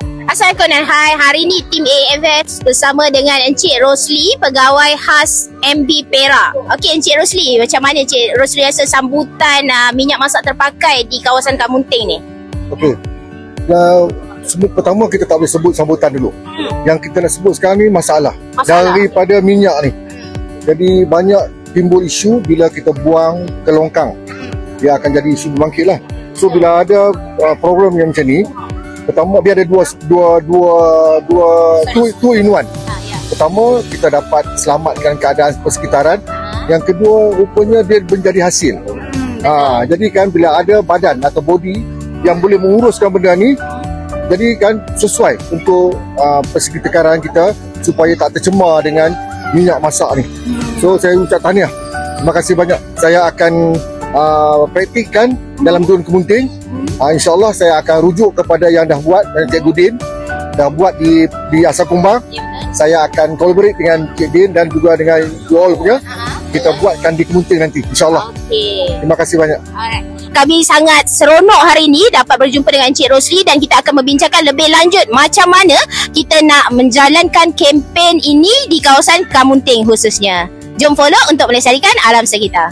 Assalamualaikum dan hai. Hari ni tim AFS bersama dengan Encik Rosli, pegawai khas MB Perak. Okey Encik Rosli, macam mana Encik Rosli rasa sambutan minyak masak terpakai di kawasan Kamunting ni? Okey. Pertama kita tak boleh sebut sambutan dulu. Yang kita nak sebut sekarang ni masalah daripada minyak ni. Jadi banyak timbul isu bila kita buang ke longkang. Dia akan jadi isu berbangkit lah. So bila ada problem yang macam ni, pertama dia ada two in one. Pertama kita dapat selamatkan keadaan persekitaran. Yang kedua rupanya dia menjadi hasil. Jadi kan bila ada badan atau body yang boleh menguruskan benda ni, jadi kan sesuai untuk persekitaran kita supaya tak tercemar dengan minyak masak ni. So saya ucap tahniah. Terima kasih banyak. Saya akan praktikkan dalam zon Kamunting. InsyaAllah saya akan rujuk kepada yang dah buat, Cik Din dah buat di Asar Kumbang. Saya akan collaborate dengan Cik Din dan juga dengan you all punya. Kita buatkan di Kamunting nanti, insyaAllah. Terima kasih banyak. Alright. Kami sangat seronok hari ini dapat berjumpa dengan Encik Rosli dan kita akan membincangkan lebih lanjut macam mana kita nak menjalankan kempen ini di kawasan Kamunting khususnya. Jom follow untuk melestarikan alam sekitar.